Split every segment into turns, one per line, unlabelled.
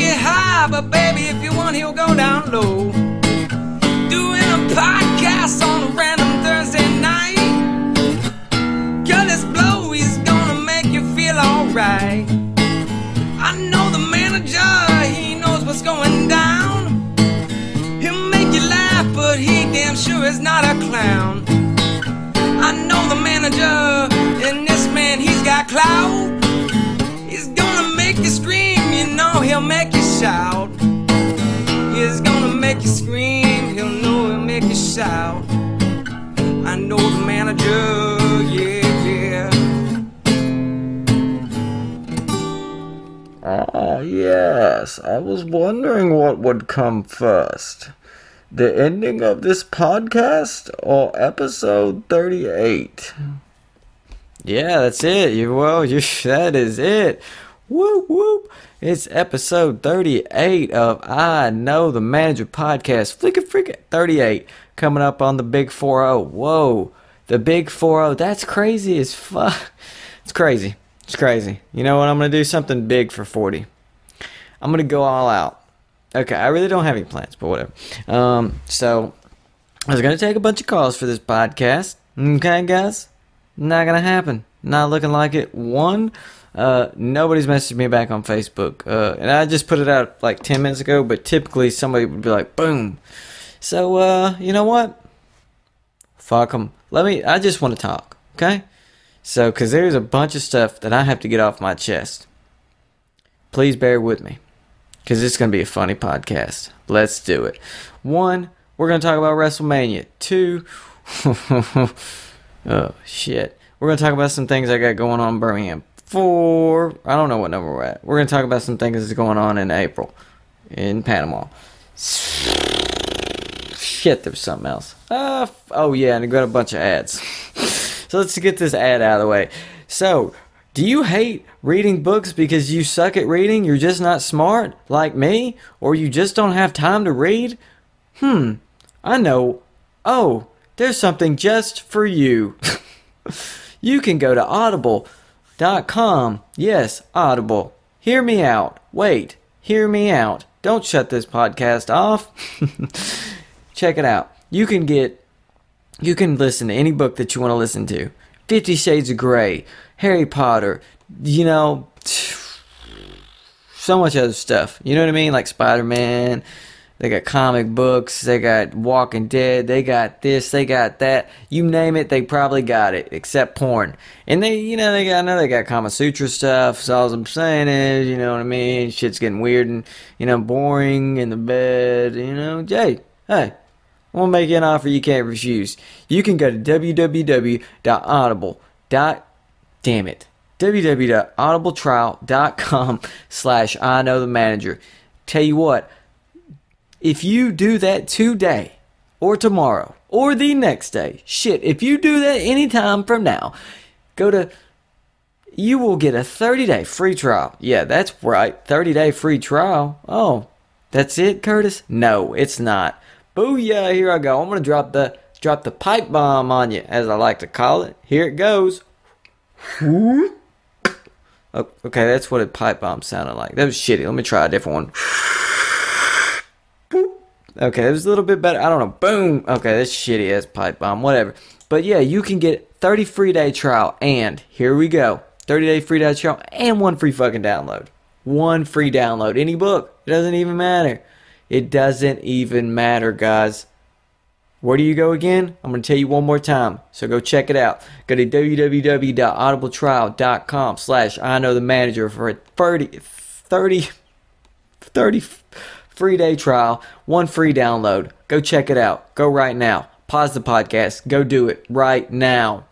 get high, but baby, if you want, he'll go down low. Doing a podcast on a random Thursday night. Girl, this blow, he's gonna make you feel alright. I know the manager, he knows what's going down. He'll make you laugh, but he damn sure is not a clown. I know the manager, and this man, he's got clout. He's gonna make you scream, you know he'll make you shout. He's gonna make you scream, he'll know he'll make you shout. I know the manager, yeah, yeah.
Ah, yes, I was wondering what would come first. The ending of this podcast or episode 38?
Yeah, that's it. That is it. Whoop, whoop. It's episode 38 of I Know the Manager podcast. Freaking 38. Coming up on the Big 4-0. Whoa. The Big 4-0. That's crazy as fuck. It's crazy. It's crazy. You know what? I'm going to do something big for 40. I'm going to go all out. Okay, I really don't have any plans, but whatever. So, I was going to take a bunch of calls for this podcast. Okay, guys? Not going to happen. Not looking like it. One, nobody's messaged me back on Facebook. And I just put it out like 10 minutes ago, but typically somebody would be like, boom. So, you know what? Fuck them. I just want to talk, okay? So, because there's a bunch of stuff that I have to get off my chest. Please bear with me, because it's going to be a funny podcast. Let's do it. 1, we're going to talk about WrestleMania. 2, oh, shit. We're going to talk about some things I got going on in Birmingham. 4, I don't know what number we're at. We're going to talk about some things that's going on in April in Panama. Shit, there was something else. Oh, yeah, and I got a bunch of ads. So let's get this ad out of the way. So, do you hate reading books because you suck at reading? You're just not smart like me? Or you just don't have time to read? I know. Oh, there's something just for you. You can go to audible.com. Yes, Audible. Hear me out. Wait, hear me out. Don't shut this podcast off. Check it out. You can listen to any book that you want to listen to. 50 Shades of Grey, Harry Potter, you know, so much other stuff. You know what I mean? Like Spider-Man. They got comic books. They got Walking Dead. They got this. They got that. You name it, they probably got it, except porn. And they got Kama Sutra stuff. So all I'm saying is, you know what I mean? Shit's getting weird and, boring in the bed. Hey. I'm going to make you an offer you can't refuse. You can go to www.audibletrial.com/IKnowTheManager. Tell you what, if you do that today, or tomorrow, or the next day, if you do that anytime from now, you will get a 30-day free trial. Yeah, that's right, 30-day free trial. Oh, that's it, Curtis? No, it's not. Booyah, here I go. I'm going to drop the pipe bomb on you, as I like to call it. Here it goes. Oh, okay, that's what a pipe bomb sounded like. That was shitty. Let me try a different one. Okay, it was a little bit better. I don't know. Boom. Okay, that's shitty as pipe bomb. Whatever. But yeah, you can get 30 free day trial. And here we go. 30-day free day trial and 1 free fucking download. 1 free download. Any book. It doesn't even matter. It doesn't even matter, guys. Where do you go again? I'm going to tell you one more time. So go check it out. Go to www.audibletrial.com/IKnowTheManager for a 30 free day trial, 1 free download. Go check it out. Go right now. Pause the podcast. Go do it right now.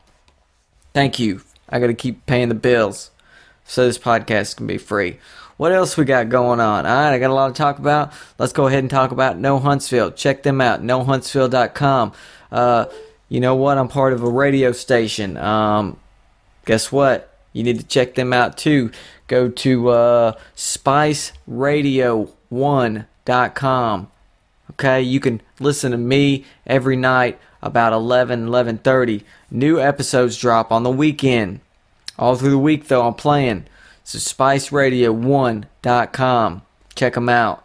Thank you. I got to keep paying the bills so this podcast can be free. What else we got going on? All right, I got a lot to talk about. Let's go ahead and talk about No Huntsville. Check them out, nohuntsville.com. You know what? I'm part of a radio station. Guess what? You need to check them out too. Go to spiceradio1.com. Okay, you can listen to me every night about 11:30. New episodes drop on the weekend. All through the week, though, I'm playing. So spiceradio1.com. Check them out.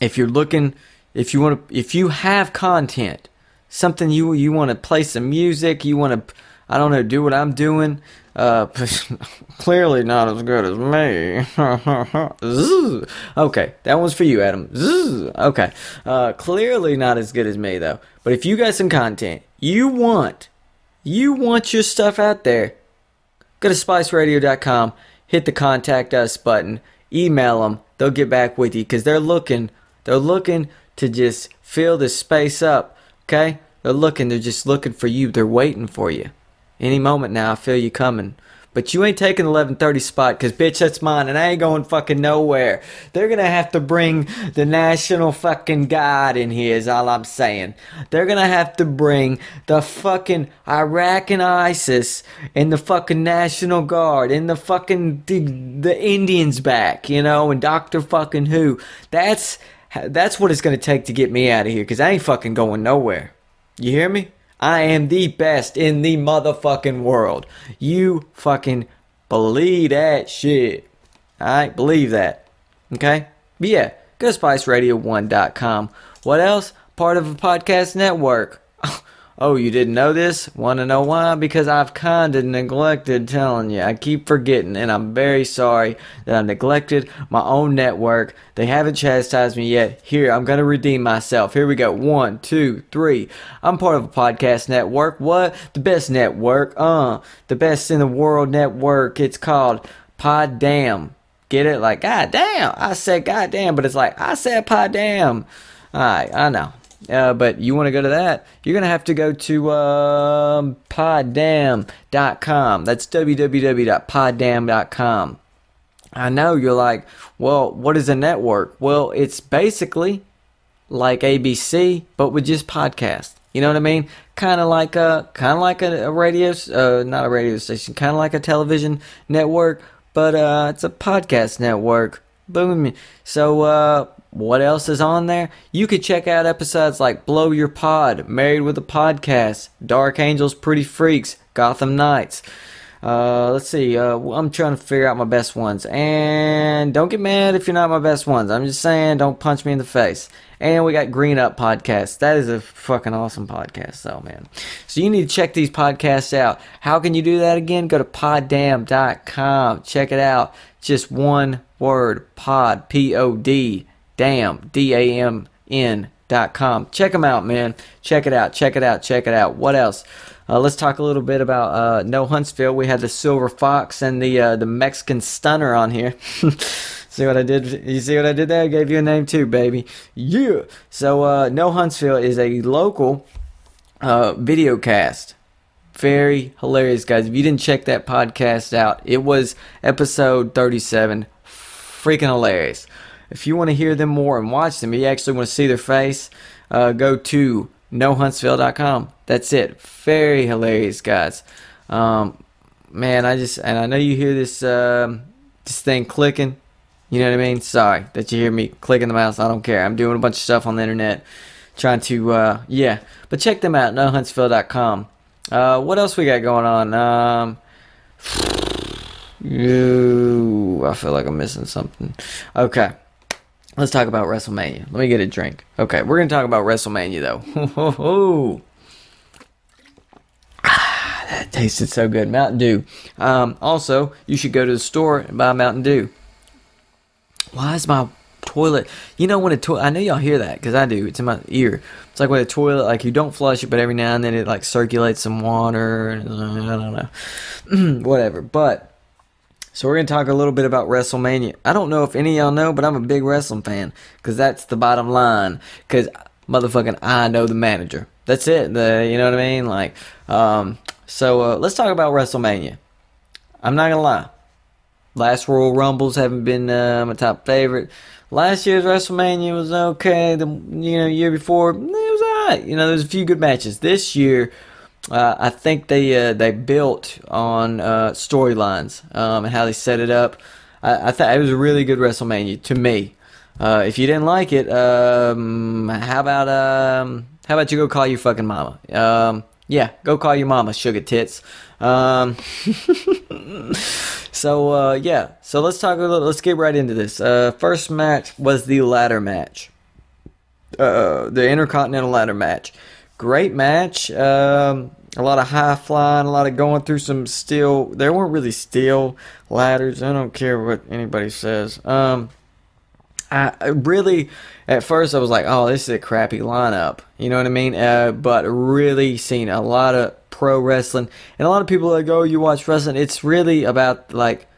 If you're looking, if you have content, something you want to play some music, you want to, I don't know, do what I'm doing. Clearly not as good as me. Okay, that one's for you, Adam. Okay, clearly not as good as me though. But if you got some content, you want your stuff out there, go to spiceradio.com, hit the contact us button, email them. They'll get back with you because they're looking to just fill this space up. Okay, they're just looking for you. They're waiting for you. Any moment now, I feel you coming. But you ain't taking the 11:30 spot, because, bitch, that's mine, and I ain't going fucking nowhere. They're going to have to bring the national fucking guard in here, is all I'm saying. They're going to have to bring the fucking Iraq and ISIS and the fucking National Guard and the fucking the Indians back, you know, and Dr. fucking Who. That's what it's going to take to get me out of here, because I ain't fucking going nowhere. You hear me? I am the best in the motherfucking world. You fucking believe that shit. Alright? Believe that. Okay? But yeah, go to spiceradio1.com. What else? Part of a podcast network. Oh, you didn't know this? Want to know why? Because I've kind of neglected telling you. I keep forgetting, and I'm very sorry that I've neglected my own network. They haven't chastised me yet. Here, I'm going to redeem myself. Here we go. 1, 2, 3. I'm part of a podcast network. What? The best network. The best in the world network. It's called Pod Damn. Get it? Like, God damn. I said God damn, but it's like, I said Pod Damn. Alright, I know. But you want to go to that, you're going to have to go to poddamn.com. That's www.poddamn.com. I know you're like, well, what is a network? Well, it's basically like ABC, but with just podcasts. You know what I mean? Kind of like a radio, not a radio station, kind of like a television network, but it's a podcast network. Boom. So, what else is on there? You could check out episodes like Blow Your Pod, Married with a Podcast, Dark Angels, Pretty Freaks, Gotham Knights. Let's see. I'm trying to figure out my best ones. And don't get mad if you're not my best ones. I'm just saying, don't punch me in the face. And we got Green Up Podcast. That is a fucking awesome podcast, though, man. So you need to check these podcasts out. How can you do that again? Go to poddamn.com. Check it out. Just one word. Pod. P-O-D. Damn, DAMN.com. Check them out, man. Check it out. What else? Let's talk a little bit about No Huntsville. We had the Silver Fox and the Mexican Stunner on here. See what I did? You see what I did there? I gave you a name too, baby. Yeah. So No Huntsville is a local video cast. Very hilarious, guys. If you didn't check that podcast out, it was episode 37. Freaking hilarious. If you want to hear them more and watch them, you actually want to see their face, go to nohuntsville.com. That's it. Very hilarious, guys. Man, I know you hear this thing clicking. You know what I mean? Sorry that you hear me clicking the mouse. I don't care. I'm doing a bunch of stuff on the internet, trying to, yeah. But check them out, nohuntsville.com. What else we got going on? I feel like I'm missing something. Okay. Let's talk about WrestleMania. Let me get a drink. Okay, we're going to talk about WrestleMania, though. That tasted so good. Mountain Dew. Also, you should go to the store and buy Mountain Dew. Why is my toilet... You know when a toilet... I know y'all hear that, because I do. It's in my ear. It's like when a toilet, like, you don't flush it, but every now and then it, like, circulates some water. I don't know. Whatever. But... So we're going to talk a little bit about WrestleMania. I don't know if any of y'all know, but I'm a big wrestling fan. Because that's the bottom line. Because, motherfucking, I know the manager. That's it. You know what I mean? Like, so let's talk about WrestleMania. I'm not going to lie. Last Royal Rumbles haven't been my top favorite. Last year's WrestleMania was okay. The year before, it was alright. There's a few good matches. This year... I think they built on storylines and how they set it up. I thought it was a really good WrestleMania to me. If you didn't like it, how about you go call your fucking mama? Yeah, go call your mama, sugar tits. So let's talk a little. Let's get right into this. First match was the ladder match. The Intercontinental ladder match. Great match. A lot of high flying, a lot of going through some steel. There weren't really steel ladders. I don't care what anybody says. I really, at first, I was like, oh, this is a crappy lineup. You know what I mean? But really seen a lot of pro wrestling. And a lot of people that go, you watch wrestling, it's really about, like,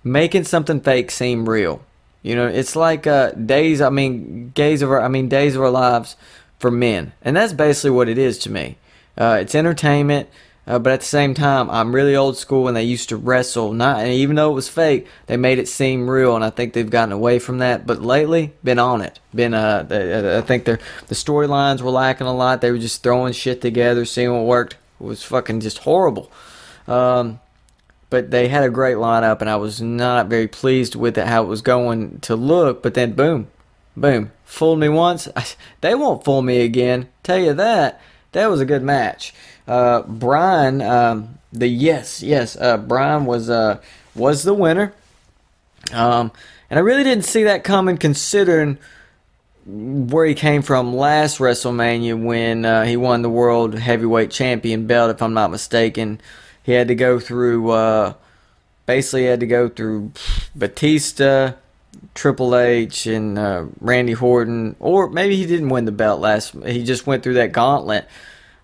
making something fake seem real. You know, it's like days of our lives for men. And that's basically what it is to me. It's entertainment. But at the same time, I'm really old school, and they used to wrestle. And even though it was fake, they made it seem real, and I think they've gotten away from that. But lately, been on it. I think the storylines were lacking a lot. They were just throwing shit together, seeing what worked. It was fucking just horrible. But they had a great lineup, and I was not very pleased with how it was going to look. But then, boom, fooled me once. They won't fool me again. Tell you that. That was a good match. Brian, Brian was the winner. And I really didn't see that coming, considering where he came from last WrestleMania when he won the World Heavyweight Champion belt, if I'm not mistaken. He had to go through, Batista, Triple H, and Randy Orton. Or maybe he didn't win the belt he just went through that gauntlet.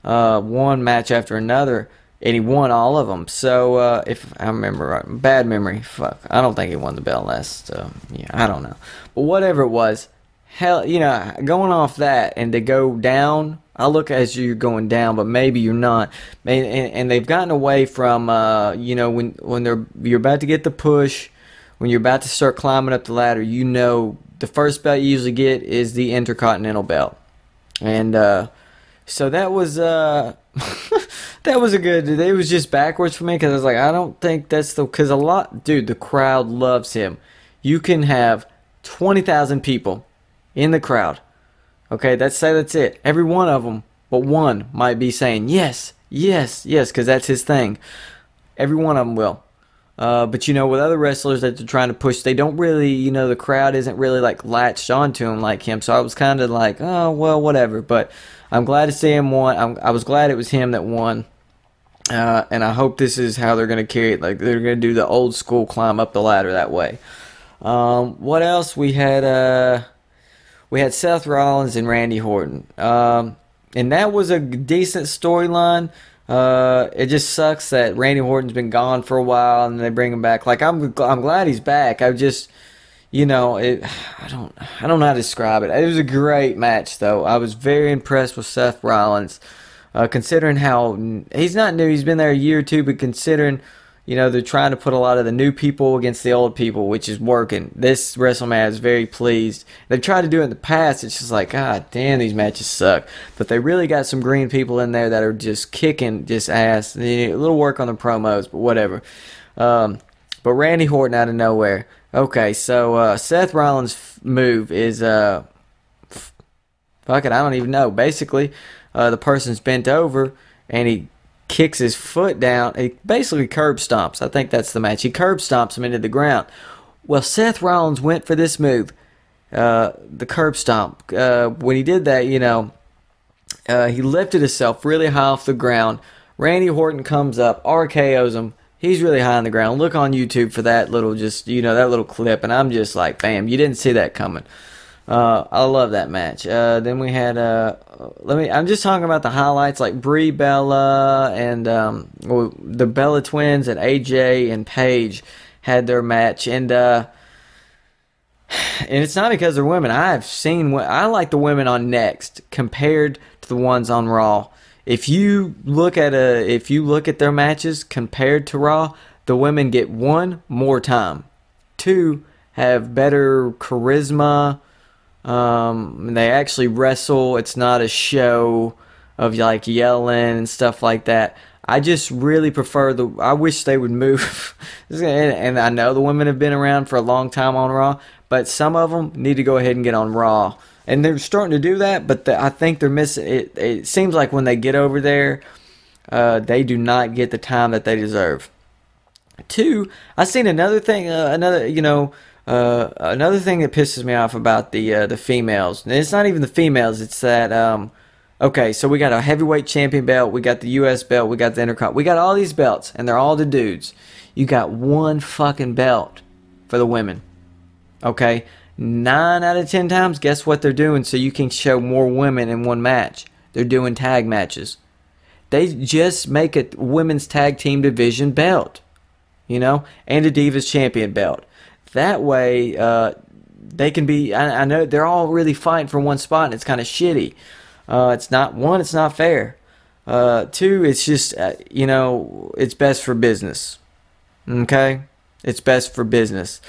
One match after another, and he won all of them. So, if I remember right, bad memory, fuck, I don't think he won the belt last, I don't know. But whatever it was, hell, going off that, and to go down, I look as you're going down, but maybe you're not. And they've gotten away from, when you're about to get the push, when you're about to start climbing up the ladder, the first belt you usually get is the Intercontinental belt. And, so that was that was it was just backwards for me, because I was like, I don't think that's because the crowd loves him. You can have 20,000 people in the crowd. Okay, that's it. Every one of them, but one might be saying yes, because that's his thing. Every one of them will. But with other wrestlers that they're trying to push, they don't really, the crowd isn't really like latched onto him like him. So I was kind of like, oh well, whatever. But I'm glad to see him won. I was glad it was him that won. And I hope this is how they're going to carry it. Like, they're going to do the old school climb up the ladder that way. What else? We had Seth Rollins and Randy Orton. And that was a decent storyline. It just sucks that Randy Orton's been gone for a while, and they bring him back. Like, I'm glad he's back. I just, I don't know how to describe it. It was a great match, though. I was very impressed with Seth Rollins, considering how he's not new. He's been there a year or two, but considering, they're trying to put a lot of the new people against the old people, which is working. This WrestleMania, I was very pleased. They've tried to do it in the past. It's just like, God damn, these matches suck. But they really got some green people in there that are just kicking just ass. They need a little work on the promos, but whatever. But Randy Orton out of nowhere. Okay, so Seth Rollins' move is, fuck it, I don't even know. Basically, the person's bent over, and he kicks his foot down. He basically curb stomps. I think that's the match. He curb stomps him into the ground. Well, Seth Rollins went for this move, the curb stomp. When he did that, he lifted himself really high off the ground. Randy Orton comes up, RKO's him. He's really high on the ground. Look on YouTube for that little, that little clip, and I'm just like, bam, you didn't see that coming. I love that match. Then we had, I'm just talking about the highlights, like Brie Bella and the Bella twins and AJ and Paige had their match, and it's not because they're women. I like the women on Next compared to the ones on Raw. If you look at their matches compared to Raw, the women get one, more time, two, have better charisma. They actually wrestle. It's not a show of like yelling and stuff like that. I just really prefer I wish they would move. And I know the women have been around for a long time on Raw, but some of them need to go ahead and get on Raw. And they're starting to do that, but I think they're missing it. It seems like when they get over there, They do not get the time that they deserve. Two, I seen another thing, another thing that pisses me off about the females. And it's not even the females. It's that okay, so we got a heavyweight champion belt, we got the U.S. belt, we got the Intercontinental, we got all these belts, and they're all the dudes. You got one fucking belt for the women. Okay, 9 out of 10 times, guess what they're doing? So you can show more women in one match. They're doing tag matches. They just make a women's tag team division belt, and a Divas champion belt. That way, they can be. I know they're all really fighting for one spot, and it's kind of shitty. It's not fair. Two, it's just it's best for business. Okay, it's best for business.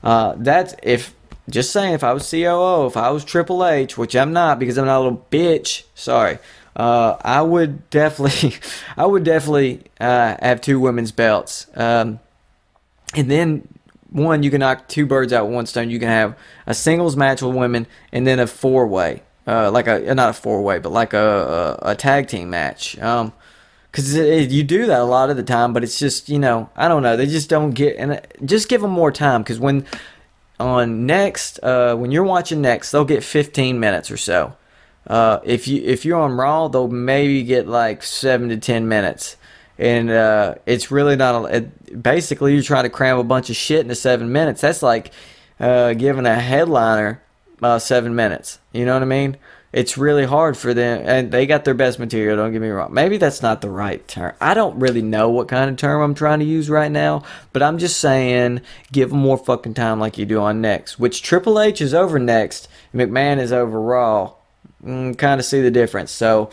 That's if. Just saying, if I was COO, if I was Triple H, which I'm not because I'm not a little bitch. Sorry. I would definitely have 2 women's belts. And then one, you can knock 2 birds out with one stone. You can have a singles match with women, and then a 4-way, not a 4-way, but like a tag team match. Because you do that a lot of the time, but it's just I don't know. They just don't get, and just give them more time. Because when you're watching Next, they'll get 15 minutes or so. If you're on Raw, they'll maybe get like 7 to 10 minutes, and it's really not. Basically, you're trying to cram a bunch of shit into 7 minutes. That's like giving a headliner 7 minutes. You know what I mean? It's really hard for them, and they got their best material. Don't get me wrong. Maybe that's not the right term. I don't really know what kind of term I'm trying to use right now, but I'm just saying, give them more fucking time like you do on Next. Which Triple H is over Next, McMahon is over Raw. Kind of see the difference. So,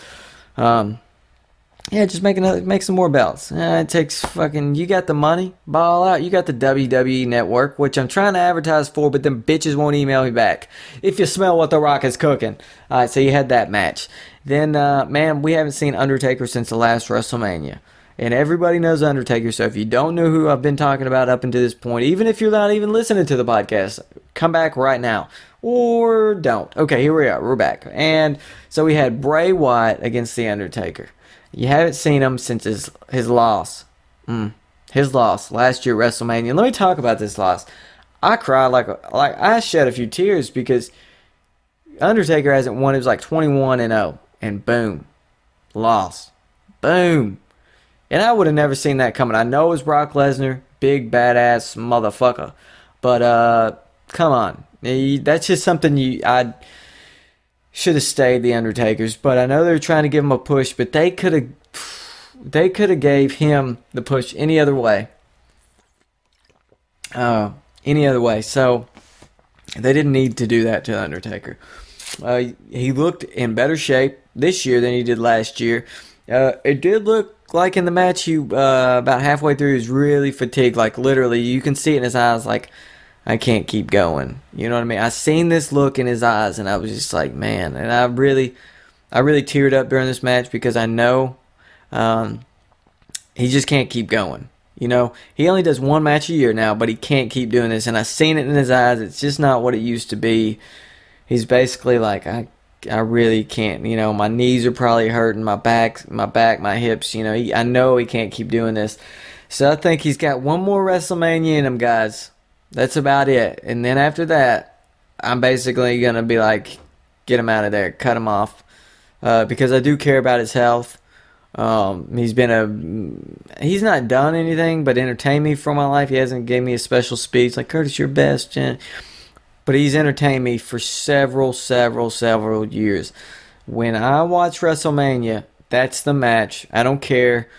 just make some more belts. It takes fucking. You got the money, ball out. You got the WWE Network, which I'm trying to advertise for, but them bitches won't email me back. If you smell what the Rock is cooking. All right, so you had that match. Then, man, we haven't seen Undertaker since the last WrestleMania. And everybody knows Undertaker, so if you don't know who I've been talking about up until this point, even if you're not even listening to the podcast, come back right now. Or don't. Okay, here we are. We're back. And so we had Bray Wyatt against The Undertaker. You haven't seen him since his loss. His loss last year at WrestleMania. Let me talk about this loss. I cried like I shed a few tears because Undertaker hasn't won. It was like 21-0. And boom. Lost. Boom. And I would have never seen that coming. I know it was Brock Lesnar. Big badass motherfucker. But come on. That's just something I should have stayed the Undertakers, but I know they're trying to give him a push, but they could have gave him the push any other way. So they didn't need to do that to the Undertaker. He looked in better shape this year than he did last year. It did look like in the match, about halfway through, he was really fatigued. Like literally, you can see it in his eyes. Like, I can't keep going. You know what I mean? I seen this look in his eyes, and I was just like, man. And I really teared up during this match because I know he just can't keep going. He only does one match a year now, but he can't keep doing this. And I seen it in his eyes. It's just not what it used to be. He's basically like, I really can't. My knees are probably hurting, my back, my hips. I know he can't keep doing this. So I think he's got one more WrestleMania in him, guys. That's about it. And then after that, I'm basically going to be like, get him out of there, cut him off. Because I do care about his health. He's not done anything but entertain me for my life. He hasn't gave me a special speech like, Curtis, you're best. But he's entertained me for several years. When I watch WrestleMania, that's the match. I don't care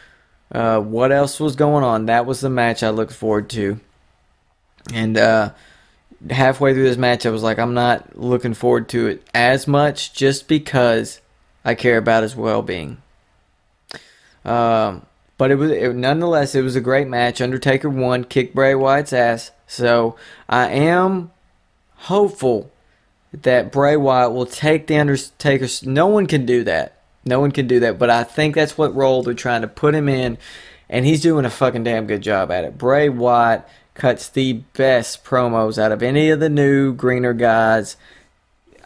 what else was going on. That was the match I looked forward to. And halfway through this match, I was like, I'm not looking forward to it as much just because I care about his well-being. But nonetheless, it was a great match. Undertaker won, kicked Bray Wyatt's ass. So I am hopeful that Bray Wyatt will take the Undertaker. No one can do that. But I think that's what role they're trying to put him in. And he's doing a fucking damn good job at it. Bray Wyatt cuts the best promos out of any of the new greener guys.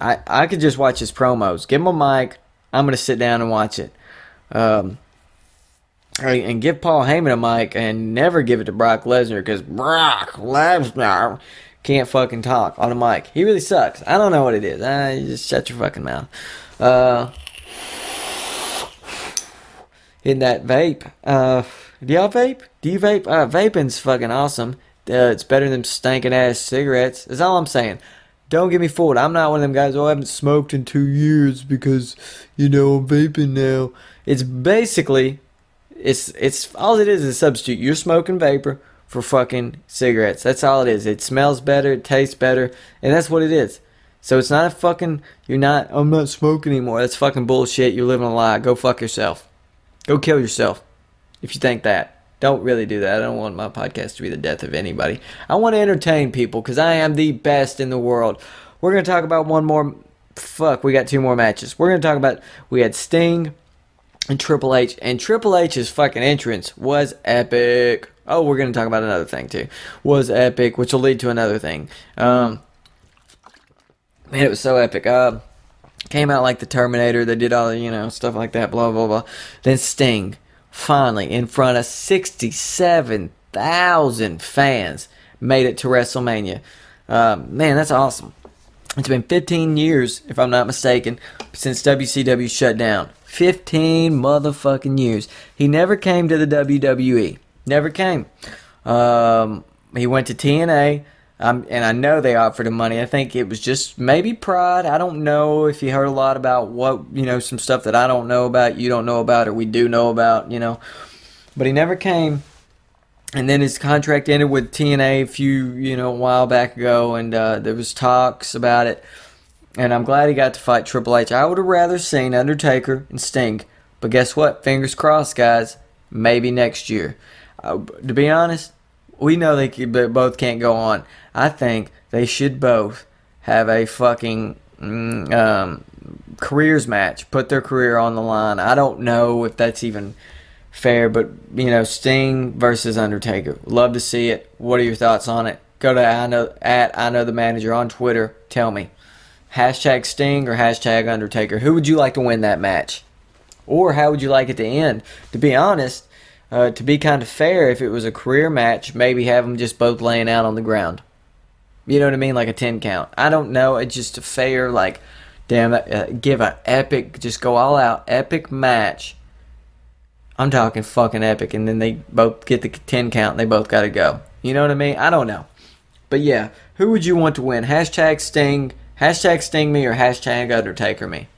I could just watch his promos. Give him a mic. I'm going to sit down and watch it. and give Paul Heyman a mic and never give it to Brock Lesnar because Brock Lesnar can't fucking talk on a mic. He really sucks. I don't know what it is. You just shut your fucking mouth. In that vape. Do y'all vape? Do you vape? Vaping's fucking awesome. It's better than stinking ass cigarettes. That's all I'm saying. Don't get me fooled. I'm not one of them guys, I haven't smoked in 2 years because, I'm vaping now. It's basically, it's all it is a substitute. You're smoking vapor for fucking cigarettes. That's all it is. It smells better, it tastes better, and that's what it is. So it's not a fucking, I'm not smoking anymore. That's fucking bullshit. You're living a lie. Go fuck yourself. Go kill yourself if you think that. Don't really do that. I don't want my podcast to be the death of anybody. I want to entertain people because I am the best in the world. We're going to talk about one more. Fuck, we got 2 more matches. We're going to talk about, we had Sting and Triple H. And Triple H's fucking entrance was epic. Oh, we're going to talk about another thing too. Was epic, which will lead to another thing. Man, it was so epic. Came out like the Terminator. They did all the, stuff like that, blah, blah, blah. Then Sting, finally, in front of 67,000 fans, made it to WrestleMania. Man, that's awesome. It's been 15 years, if I'm not mistaken, since WCW shut down. 15 motherfucking years. He never came to the WWE. Never came. He went to TNA. And I know they offered him money. I think it was just maybe pride. I don't know if he heard a lot about what, some stuff that I don't know about, you don't know about, or we do know about, But he never came. And then his contract ended with TNA a while back ago, and there was talks about it. And I'm glad he got to fight Triple H. I would have rather seen Undertaker and Sting. But guess what? Fingers crossed, guys. Maybe next year. To be honest, we know they both can't go on. I think they should both have a fucking careers match. Put their career on the line. I don't know if that's even fair, but, Sting versus Undertaker. Love to see it. What are your thoughts on it? Go to IKnowTheManager on Twitter. Tell me. Hashtag Sting or hashtag Undertaker. Who would you like to win that match? Or how would you like it to end? To be honest, to be kind of fair, if it was a career match, maybe have them just both laying out on the ground. You know what I mean? Like a 10 count. I don't know. It's just a fair, give an epic, just go all out, epic match. I'm talking fucking epic. And then they both get the 10 count and they both got to go. You know what I mean? I don't know. But yeah, who would you want to win? Hashtag Sting me or hashtag Undertaker me.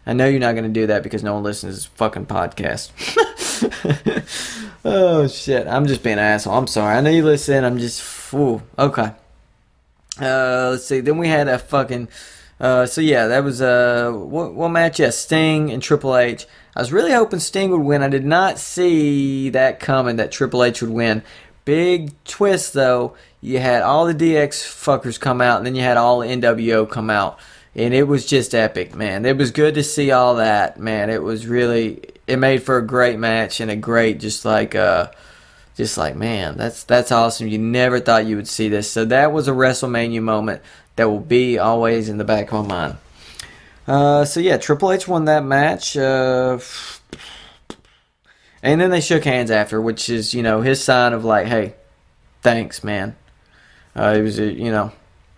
I know you're not going to do that because no one listens to this fucking podcast. Oh, shit. I'm just being an asshole. I'm sorry. I know you listen. I'm just... Ooh, okay. Let's see. Then we had a fucking... so, yeah, that was... what match? Yeah, Sting and Triple H. I was really hoping Sting would win. I did not see that coming, that Triple H would win. Big twist, though. You had all the DX fuckers come out, and then you had all the NWO come out. And it was just epic, man. It was good to see all that, man. It was really... It made for a great match and a great, man, that's awesome. You never thought you would see this. So that was a WrestleMania moment that will be always in the back of my mind. So yeah, Triple H won that match. And then they shook hands after, which is, his sign of hey, thanks, man. It was,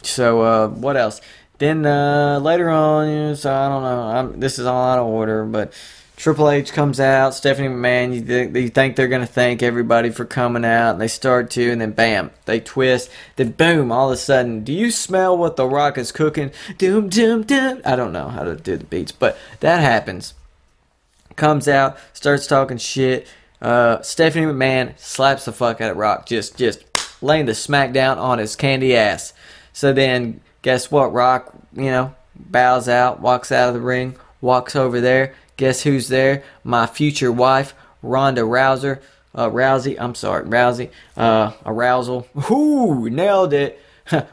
So, what else? Then later on, so I don't know. This is all out of order, but Triple H comes out. Stephanie McMahon, you think they're going to thank everybody for coming out, and they start to, and then bam, they twist. Then boom, all of a sudden, do you smell what The Rock is cooking? Doom, doom, doom. I don't know how to do the beats, but that happens. Comes out, starts talking shit. Stephanie McMahon slaps the fuck out of Rock, just laying the smack down on his candy ass. So then, guess what? Rock, bows out, walks out of the ring, walks over there. Guess who's there? My future wife, Ronda Rousey. Rousal. Ooh, nailed it.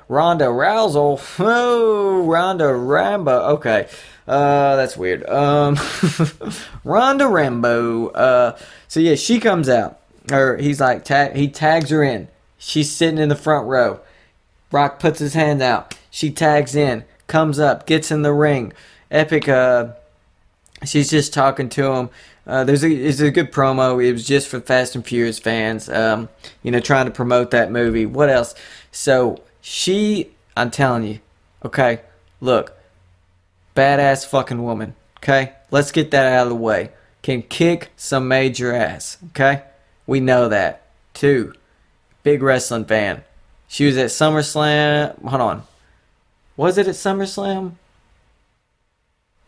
Ronda Rousal. Oh, Ronda Rambo. Okay. That's weird. Ronda Rambo. So yeah, she comes out. Or he's like, he tags her in. She's sitting in the front row. Rock puts his hand out. She tags in. Comes up. Gets in the ring. Epic, she's just talking to him. It's a good promo. It was just for Fast and Furious fans. Trying to promote that movie. What else? So I'm telling you, okay, look, badass fucking woman. Okay, let's get that out of the way. Can kick some major ass. Okay, we know that. 2, big wrestling fan. She was at SummerSlam. Hold on, was it at SummerSlam?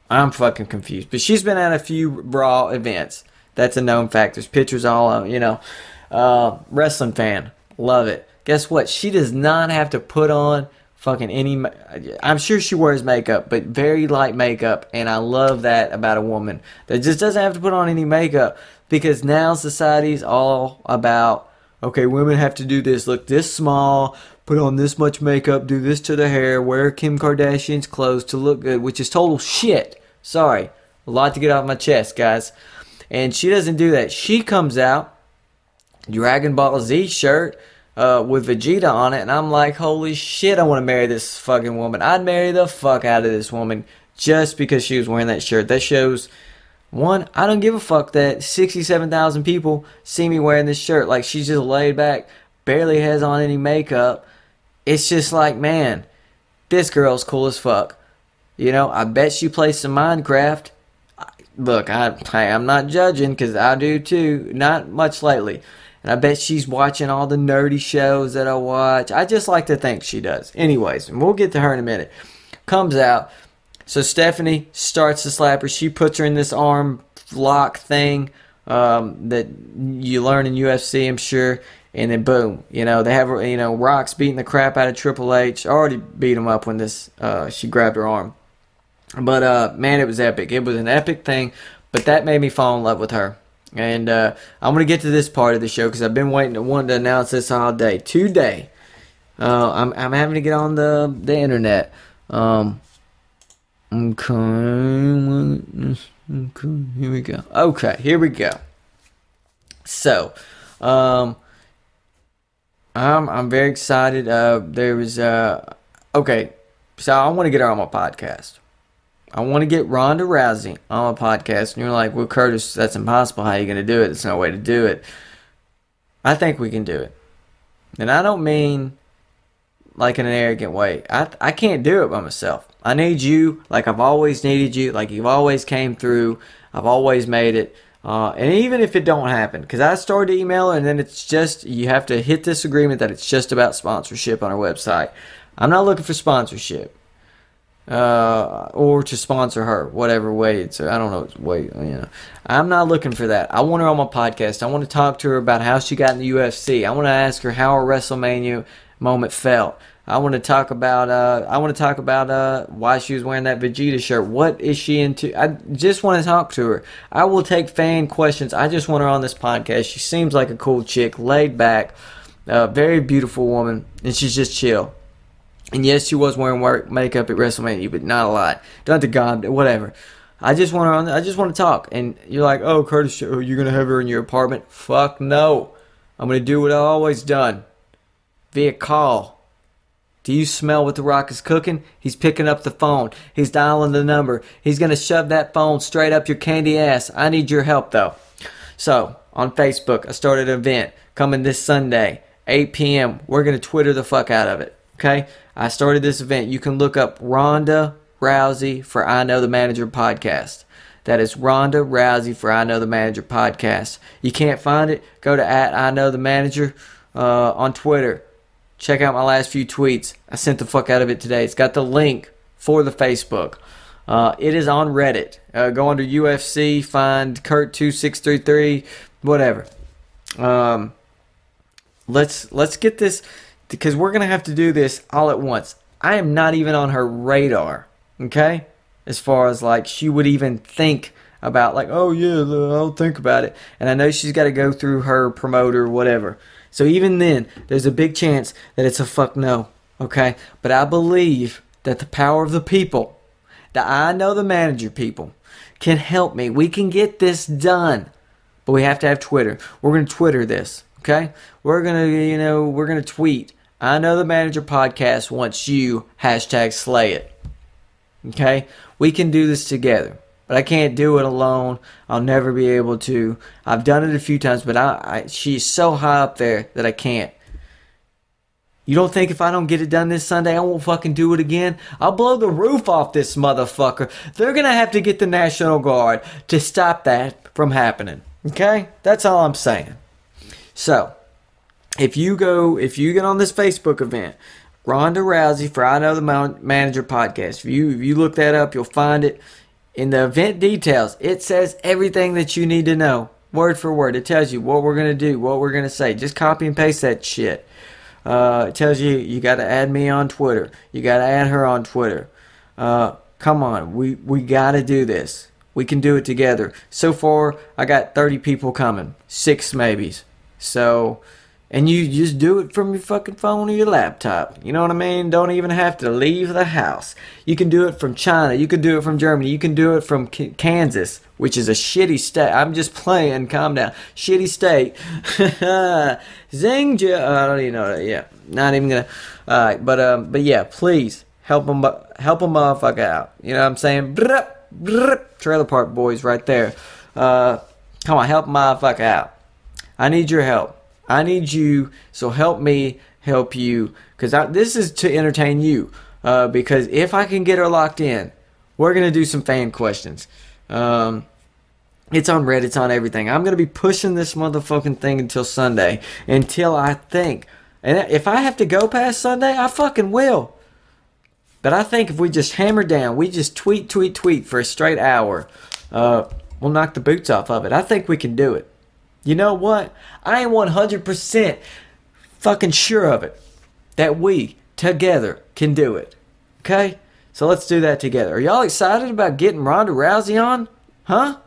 I'm fucking confused. But she's been at a few Raw events. That's a known fact. There's pictures all, wrestling fan. Love it. Guess what? She does not have to put on fucking any... I'm sure she wears makeup, but very light makeup. And I love that about a woman. That just doesn't have to put on any makeup. Because now society's all about, okay, women have to do this. Look this small. Put on this much makeup, do this to their hair, wear Kim Kardashian's clothes to look good, which is total shit. Sorry. A lot to get off my chest, guys. And she doesn't do that. She comes out, Dragon Ball Z shirt with Vegeta on it, and I'm like, holy shit, I want to marry this fucking woman. I'd marry the fuck out of this woman just because she was wearing that shirt. That shows, one, I don't give a fuck that 67,000 people see me wearing this shirt. Like, she's just laid back, barely has on any makeup. It's just like, man, this girl's cool as fuck. I bet she plays some Minecraft. Look, I'm not judging because I do too. Not much lately. And I bet she's watching all the nerdy shows that I watch. I just like to think she does. Anyways, and we'll get to her in a minute. Comes out. So Stephanie starts to slap her. She puts her in this arm lock thing that you learn in UFC, I'm sure. And then boom, they have, Rock's beating the crap out of Triple H. Already beat him up when she grabbed her arm. But man, it was epic. It was an epic thing. But that made me fall in love with her. And I'm going to get to this part of the show because I've been wanting to announce this all day. Today, I'm having to get on the internet. Okay, here we go. Okay, here we go. So, I'm very excited. There was okay, so I want to get her on my podcast. I want to get Ronda Rousey on my podcast. And you're like, well, Curtis, that's impossible. How are you going to do it? There's no way to do it. I think we can do it. And I don't mean like in an arrogant way. I can't do it by myself. I need you like I've always needed you. Like you've always came through. I've always made it. And even if it don't happen, because I started to email her and then it's just, you have to hit this agreement that it's just about sponsorship on our website. I'm not looking for sponsorship. Or to sponsor her, whatever way it's, I don't know, it's way, I'm not looking for that. I want her on my podcast. I want to talk to her about how she got in the UFC. I want to ask her how her WrestleMania moment felt. I want to talk about why she was wearing that Vegeta shirt. What is she into? I just want to talk to her. I will take fan questions. I just want her on this podcast. She seems like a cool chick, laid back, very beautiful woman, and she's just chill. And yes, she was wearing makeup at WrestleMania, but not a lot. Don't have to God, whatever. I just want her on. I just want to talk. And you're like, oh, Curtis, you're gonna have her in your apartment? Fuck no. I'm gonna do what I've always done, via call. Do you smell what The Rock is cooking? He's picking up the phone. He's dialing the number. He's gonna shove that phone straight up your candy ass. I need your help though. So on Facebook, I started an event coming this Sunday, 8 p.m. We're gonna Twitter the fuck out of it. Okay. I started this event. You can look up Ronda Rousey for I Know the Manager podcast. That is Ronda Rousey for I Know the Manager podcast. You can't find it? Go to @IKnowTheManager on Twitter. Check out my last few tweets. I sent the fuck out of it today. It's got the link for the Facebook. It is on Reddit. Go under UFC, find Kurt2633, whatever. Let's get this, because we're going to have to do this all at once. I am not even on her radar, okay? As far as like she would even think about like, oh yeah, I'll think about it. And I know she's got to go through her promoter, whatever. So even then, there's a big chance that it's a fuck no, okay? But I believe that the power of the people, the I Know the Manager people, can help me. We can get this done. But we have to have Twitter. We're going to Twitter this, okay? We're going to tweet. I Know the Manager podcast wants you #slay it. Okay? We can do this together. but I can't do it alone. I'll never be able to. I've done it a few times, but she's so high up there that I can't. You don't think if I don't get it done this Sunday, I won't fucking do it again? I'll blow the roof off this motherfucker. They're gonna have to get the National Guard to stop that from happening. Okay? That's all I'm saying. So, if you get on this Facebook event, Ronda Rousey for I Know the Manager podcast, if you look that up, you'll find it. In the event details, it says everything that you need to know, word for word. It tells you what we're gonna do, what we're gonna say. Just copy and paste that shit. It tells you got to add me on Twitter. You got to add her on Twitter. Come on, we got to do this. We can do it together. So far, I got 30 people coming, 6 maybes. So, and you just do it from your fucking phone or your laptop. You know what I mean? Don't even have to leave the house. You can do it from China. You can do it from Germany. You can do it from Kansas, which is a shitty state. I'm just playing. Calm down. Shitty state. Zingja. I don't even know that. Yeah, not even gonna. All right, but yeah, please help them motherfucker out. You know what I'm saying? Trailer Park Boys, right there. Come on, help motherfucker out. I need your help. I need you, so help me help you, because this is to entertain you, because if I can get her locked in, we're going to do some fan questions. It's on Reddit, it's on everything. I'm going to be pushing this motherfucking thing until Sunday, until I think, and if I have to go past Sunday, I fucking will. But I think if we just hammer down, we just tweet for a straight hour, we'll knock the boots off of it. I think we can do it. You know what? I ain't 100% fucking sure of it. That we, together, can do it. Okay? So let's do that together. Are y'all excited about getting Ronda Rousey on? Huh?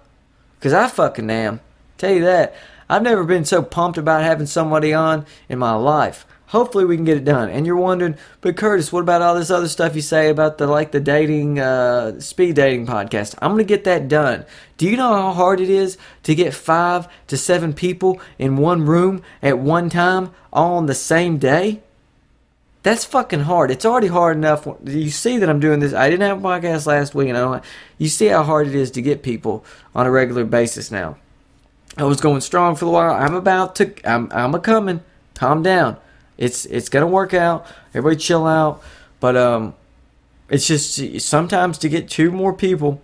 Because I fucking am. Tell you that. I've never been so pumped about having somebody on in my life. Hopefully we can get it done. And you're wondering, but Curtis, what about all this other stuff you say about the dating, speed dating podcast? I'm going to get that done. Do you know how hard it is to get 5 to 7 people in one room at one time all on the same day? That's fucking hard. It's already hard enough. You see that I'm doing this. I didn't have a podcast last week, and you see how hard it is to get people on a regular basis now. I was going strong for a while. I'm a coming. Calm down. It's gonna work out. Everybody chill out. But it's just sometimes to get 2 more people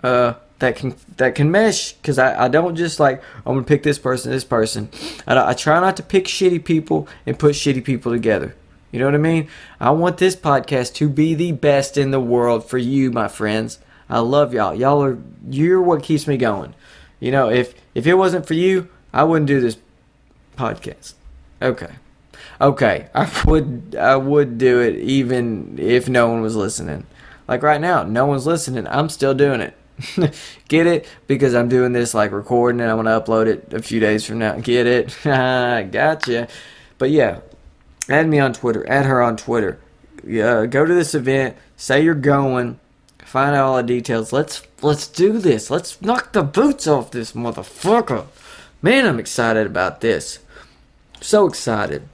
that can mesh. Because I don't just I'm gonna pick this person. I try not to pick shitty people and put shitty people together. You know what I mean? I want this podcast to be the best in the world for you, my friends. I love y'all. You're what keeps me going. You know, if it wasn't for you, I wouldn't do this podcast. Okay, I would do it even if no one was listening. Like right now, no one's listening. I'm still doing it. Get it? Because I'm doing this recording and I'm going to upload it a few days from now. Get it? Gotcha. But yeah, add me on Twitter. Add her on Twitter. Go to this event. Say you're going. Find out all the details. Let's do this. Let's knock the boots off this motherfucker. Man, I'm excited about this. So excited.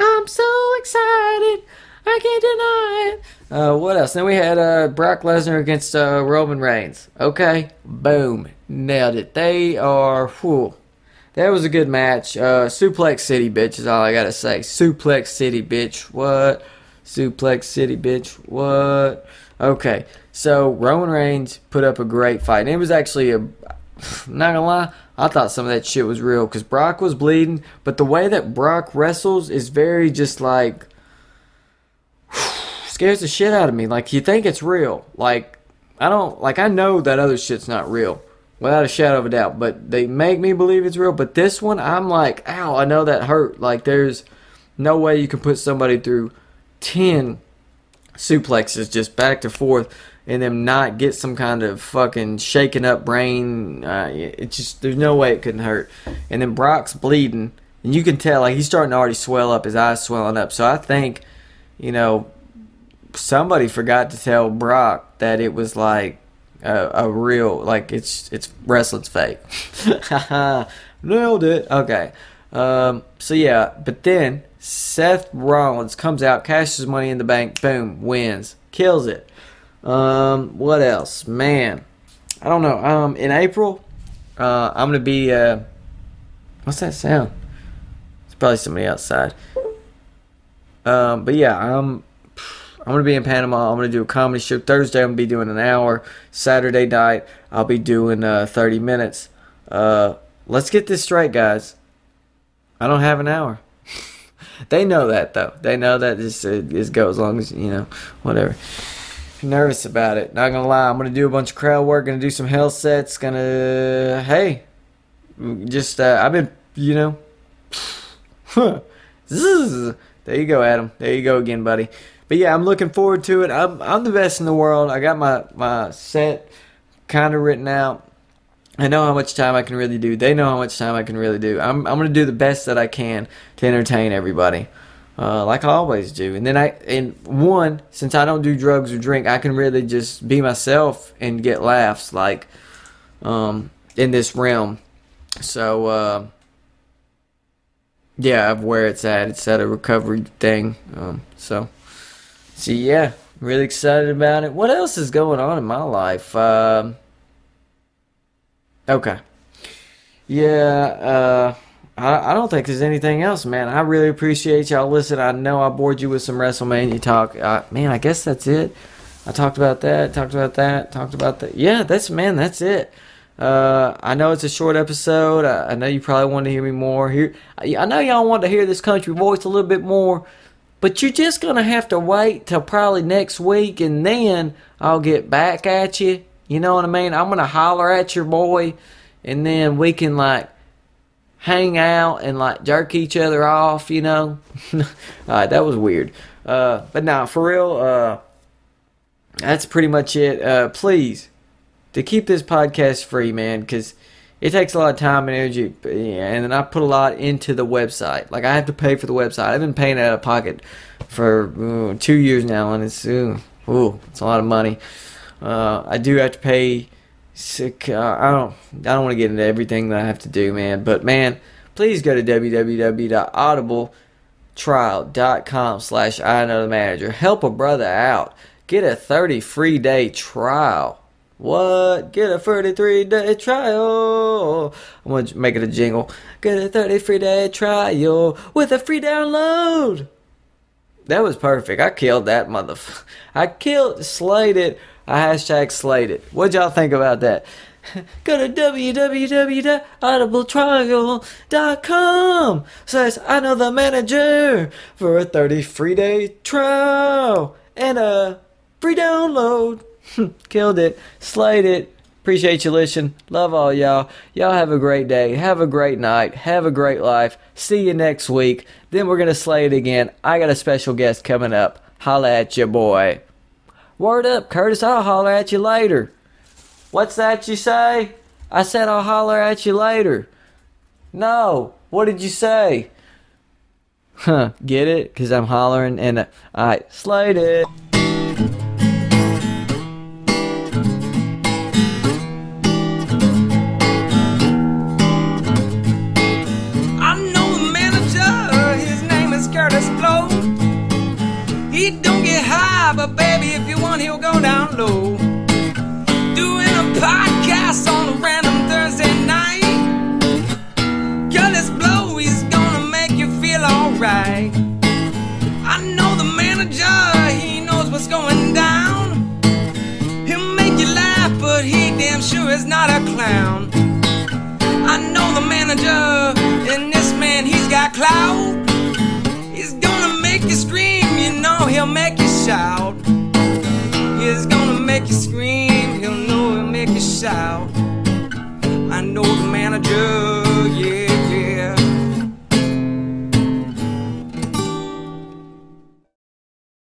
I'm so excited. I can't deny it. What else? Then we had Brock Lesnar against Roman Reigns. Okay. Boom. Nailed it. They are... Whew. That was a good match. Suplex City, bitch, is all I gotta say. Suplex City, bitch. What? Suplex City, bitch. What? Okay. So, Roman Reigns put up a great fight. And it was actually I'm not gonna lie, I thought some of that shit was real because Brock was bleeding, but the way that Brock wrestles is very just scares the shit out of me. You think it's real. I know that other shit's not real without a shadow of a doubt, but they make me believe it's real. But this one, I'm like, ow, I know that hurt. There's no way you can put somebody through 10 suplexes just back to forth and them not get some kind of fucking shaken up brain. It just, there's no way it couldn't hurt. And then Brock's bleeding, and you can tell he's starting to already swell up, his eyes swelling up. So I think, somebody forgot to tell Brock that it was a real, it's wrestling's fake. Nailed it. Okay. So yeah, but then Seth Rollins comes out, cashes Money in the Bank, boom, wins, kills it. What else? Man, I don't know. In April, I'm gonna be. What's that sound? It's probably somebody outside. But yeah, I'm gonna be in Panama. I'm gonna do a comedy show Thursday. I'm gonna be doing an hour. Saturday night, I'll be doing 30 minutes. Let's get this straight, guys. I don't have an hour. They know that though. They know that this goes as long as whatever. Nervous about it. Not gonna lie. I'm gonna do a bunch of crowd work. Gonna do some health sets. Hey, just I've been zzz. There you go, Adam. There you go again, buddy. But yeah, I'm looking forward to it. I'm the best in the world. I got my set kind of written out. I know how much time I can really do. They know how much time I can really do. I'm gonna do the best that I can to entertain everybody, like I always do. And then since I don't do drugs or drink, I can really just be myself and get laughs, like in this realm. So yeah, of where it's at. It's at a recovery thing. So yeah, really excited about it. What else is going on in my life? Okay. Yeah, I don't think there's anything else, man. I really appreciate y'all listening. I know I bored you with some WrestleMania talk. Man, I guess that's it. I talked about that, talked about that. Yeah, that's it. I know it's a short episode. I know you probably want to hear me more. I know y'all want to hear this country voice a little bit more, but you're just going to have to wait till probably next week, and then I'll get back at you. You know what I mean? I'm going to holler at your boy, and then we can, hang out and, jerk each other off, Alright, that was weird. But nah, for real, that's pretty much it. Please, to keep this podcast free, man, because it takes a lot of time and energy, and then I put a lot into the website. I have to pay for the website. I've been paying out of pocket for 2 years now, and it's a lot of money. I do have to pay. I don't want to get into everything that I have to do, man. But man, please go to www.audibletrial.com/IKnowTheManager. Help a brother out. Get a 30 free day trial. What? Get a 33-day trial. I'm going to make it a jingle. Get a 30 free day trial with a free download. That was perfect. I killed that motherfucker. Slayed it. I #slayed it. What'd y'all think about that? Go to www.audibletrial.com/IKnowTheManager for a 30 free day trial and a free download. Killed it. Slayed it. Appreciate you listening. Love all y'all. Y'all have a great day. Have a great night. Have a great life. See you next week. Then we're going to slay it again. I got a special guest coming up. Holla at ya, boy. Word up, Curtis. I'll holler at you later. What's that you say? I said I'll holler at you later. No. What did you say? Get it? Because I'm hollering and I slayed it.
He don't get high, but baby, if you want, he'll go down low. Doing a podcast on a random Thursday night. Girl, this blow, he's gonna make you feel alright. I know the manager, he knows what's going down. He'll make you laugh, but he damn sure is not a clown. I know the manager, and this man, he's got clout. He's gonna make you scream, he'll make you shout. He's gonna make you scream, he'll make you shout. I know the manager.